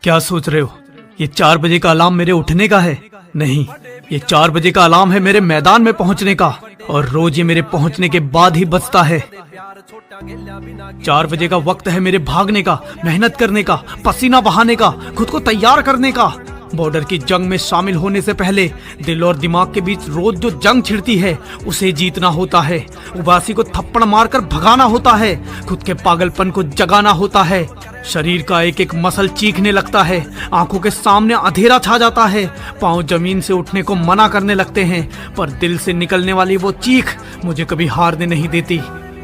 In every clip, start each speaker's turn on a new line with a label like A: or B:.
A: क्या सोच रहे हो? ये 4 बजे का अलार्म मेरे उठने का है? नहीं, ये 4 बजे का अलार्म है मेरे मैदान में पहुंचने का, और रोज ये मेरे पहुंचने के बाद ही बजता है। 4 बजे का वक्त है मेरे भागने का, मेहनत करने का, पसीना बहाने का, खुद को तैयार करने का। बॉर्डर की जंग में शामिल होने से पहले दिल और दिमाग के बीच रोज जो जंग छिड़ती है उसे जीतना होता है। उबासी को थप्पड़ मारकर भगाना होता है, खुद के पागलपन को जगाना होता है। शरीर का एक एक मसल चीखने लगता है, आंखों के सामने अंधेरा छा जाता है, पांव जमीन से उठने को मना करने लगते हैं, पर दिल से निकलने वाली वो चीख मुझे कभी हारने नहीं देती।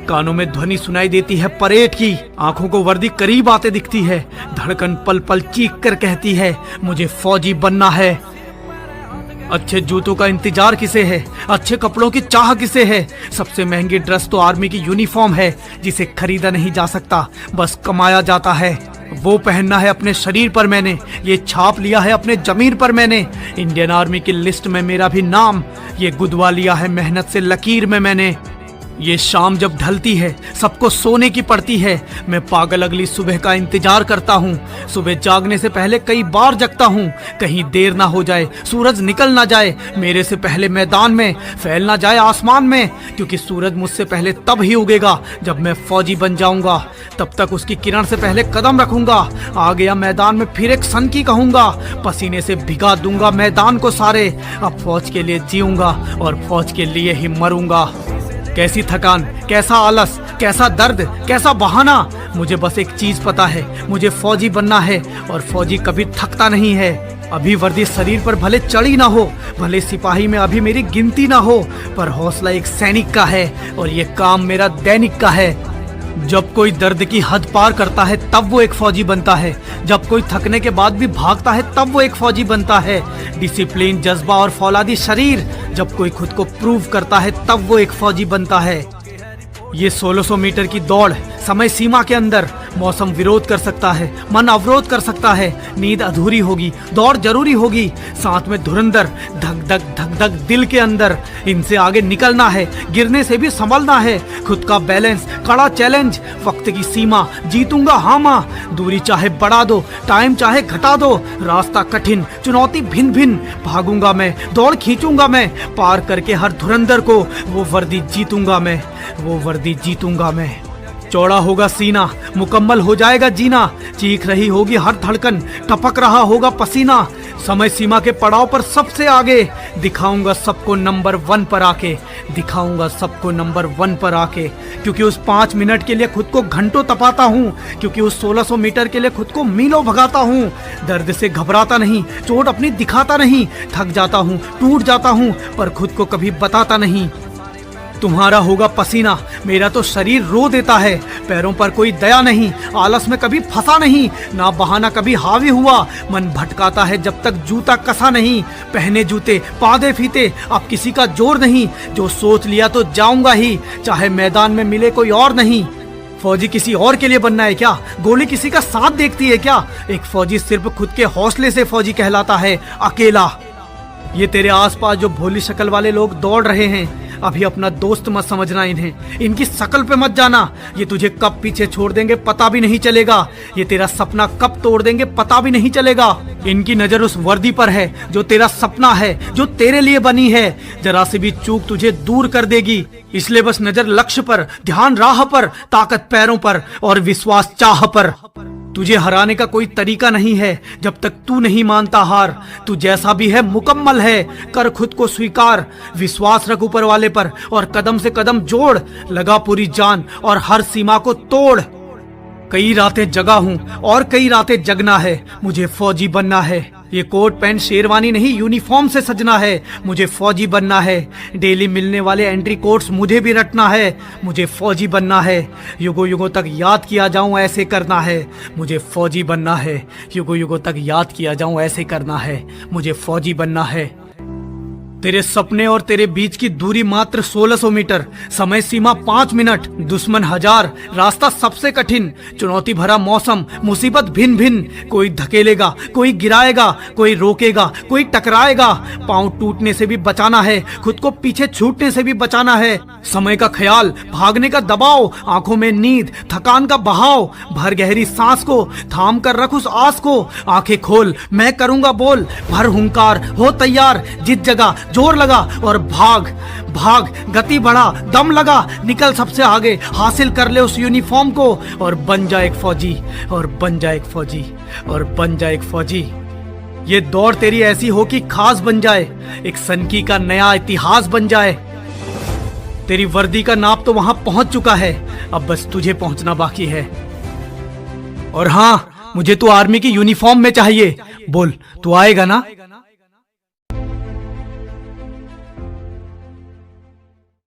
A: कानों में ध्वनि सुनाई देती है परेड की, आंखों को वर्दी करीब आते दिखती है, धड़कन पल पल चीख कर कहती है मुझे फौजी बनना है। अच्छे जूतों का इंतजार किसे है? अच्छे कपड़ों की चाह किसे है? सबसे महंगी ड्रेस तो आर्मी की यूनिफॉर्म है, जिसे खरीदा नहीं जा सकता, बस कमाया जाता है। वो पहनना है अपने शरीर पर मैंने, ये छाप लिया है अपने जमीर पर मैंने। इंडियन आर्मी की लिस्ट में मेरा भी नाम, ये गुदवा लिया है मेहनत से लकीर में मैंने। ये शाम जब ढलती है सबको सोने की पड़ती है, मैं पागल अगली सुबह का इंतजार करता हूँ। सुबह जागने से पहले कई बार जगता हूँ, कहीं देर ना हो जाए, सूरज निकल ना जाए मेरे से पहले मैदान में, फैल ना जाए आसमान में, क्योंकि सूरज मुझसे पहले तब ही उगेगा जब मैं फौजी बन जाऊंगा। तब तक उसकी किरण से पहले कदम रखूंगा, आ गया मैदान में फिर एक सन की कहूंगा, पसीने से भिगा दूंगा मैदान को सारे। अब फौज के लिए जीऊंगा और फौज के लिए ही मरूंगा। कैसी थकान, कैसा आलस, कैसा दर्द, कैसा बहाना, मुझे बस एक चीज पता है, मुझे फौजी बनना है, और फौजी कभी थकता नहीं है। अभी वर्दी शरीर पर भले चढ़ी ना हो, भले सिपाही में अभी मेरी गिनती ना हो, पर हौसला एक सैनिक का है और ये काम मेरा दैनिक का है। जब कोई दर्द की हद पार करता है तब वो एक फौजी बनता है, जब कोई थकने के बाद भी भागता है तब वो एक फौजी बनता है। डिसिप्लिन, जज्बा और फौलादी शरीर, जब कोई खुद को प्रूव करता है तब वो एक फौजी बनता है। ये 1600 मीटर की दौड़ समय सीमा के अंदर, मौसम विरोध कर सकता है, मन अवरोध कर सकता है, नींद अधूरी होगी, दौड़ जरूरी होगी, साथ में धुरंधर धक धक दिल के अंदर। इनसे आगे निकलना है, गिरने से भी संभलना है, खुद का बैलेंस, कड़ा चैलेंज, वक्त की सीमा, जीतूंगा हाँ माँ। दूरी चाहे बढ़ा दो, टाइम चाहे घटा दो, रास्ता कठिन, चुनौती भिन्न भिन्न, भागूंगा मैं, दौड़ खींचूंगा मैं, पार करके हर धुरंधर को वो वर्दी जीतूंगा मैं, वो वर्दी जीतूंगा मैं। चौड़ा होगा सीना, मुकम्मल हो जाएगा जीना, चीख रही होगी हर धड़कन, टपक रहा होगा पसीना, समय सीमा के पड़ाव पर सबसे आगे, दिखाऊंगा सबको नंबर 1 पर आके, दिखाऊंगा सबको नंबर 1 पर आके। क्योंकि उस 5 मिनट के लिए खुद को घंटों तपाता हूँ, क्योंकि उस 1600 मीटर के लिए खुद को मीलों भगाता हूँ। दर्द से घबराता नहीं, चोट अपनी दिखाता नहीं, थक जाता हूँ, टूट जाता हूँ, पर खुद को कभी बताता नहीं। तुम्हारा होगा पसीना, मेरा तो शरीर रो देता है, पैरों पर कोई दया नहीं, आलस में कभी फंसा नहीं, ना बहाना कभी हावी हुआ, मन भटकाता है जब तक जूता कसा नहीं, पहने जूते पादे फीते, अब किसी का जोर नहीं, जो सोच लिया तो जाऊंगा ही, चाहे मैदान में मिले कोई और नहीं। फौजी किसी और के लिए बनना है क्या? गोली किसी का साथ देखती है क्या? एक फौजी सिर्फ खुद के हौसले से फौजी कहलाता है, अकेला। ये तेरे आसपास जो भोली शक्ल वाले लोग दौड़ रहे हैं, अभी अपना दोस्त मत समझना इन्हें, इनकी शक्ल पे मत जाना, ये तुझे कब पीछे छोड़ देंगे पता भी नहीं चलेगा, ये तेरा सपना कब तोड़ देंगे पता भी नहीं चलेगा। इनकी नजर उस वर्दी पर है जो तेरा सपना है, जो तेरे लिए बनी है, जरा से भी चूक तुझे दूर कर देगी, इसलिए बस नजर लक्ष्य पर, ध्यान राह पर, ताकत पैरों पर और विश्वास चाह पर। तुझे हराने का कोई तरीका नहीं है जब तक तू नहीं मानता हार, तू जैसा भी है मुकम्मल है, कर खुद को स्वीकार, विश्वास रख ऊपर वाले पर और कदम से कदम जोड़, लगा पूरी जान और हर सीमा को तोड़। कई रातें जगा हूँ और कई रातें जगना है, मुझे फौजी बनना है, ये कोट पैंट शेरवानी नहीं यूनिफॉर्म से सजना है, मुझे फौजी बनना है, डेली मिलने वाले एंट्री कोट्स मुझे भी रटना है, मुझे फौजी बनना है, युगों युगों तक याद किया जाऊं ऐसे करना है, मुझे फौजी बनना है, युगों युगों तक याद किया जाऊं ऐसे करना है, मुझे फौजी बनना है। तेरे सपने और तेरे बीच की दूरी मात्र 1600 मीटर, समय सीमा 5 मिनट, दुश्मन 1000, रास्ता सबसे कठिन, चुनौती भरा मौसम, मुसीबत भिन्न भिन्न, कोई धकेलेगा, कोई गिराएगा, कोई रोकेगा, कोई टकराएगा। पांव टूटने से भी बचाना है, खुद को पीछे छूटने से भी बचाना है। समय का ख्याल, भागने का दबाव, आंखों में नींद, थकान का बहाव, भर गहरी सांस को, थाम कर रख उस आस को, आंखें खोल, मैं करूंगा बोल, भर हुंकार, हो तैयार, जिस जगह जोर लगा और भाग भाग, गति बढ़ा, दम लगा, निकल सबसे आगे, हासिल कर ले उस यूनिफॉर्म को और बन जा एक फौजी, और बन जा एक फौजी, और बन जा एक फौजी। ये दौड़ तेरी ऐसी हो कि खास बन जाए, एक सनकी का नया इतिहास बन जाए। तेरी वर्दी का नाप तो वहां पहुंच चुका है, अब बस तुझे पहुंचना बाकी है। और हाँ, मुझे तो आर्मी की यूनिफॉर्म में चाहिए। बोल, तू आएगा ना?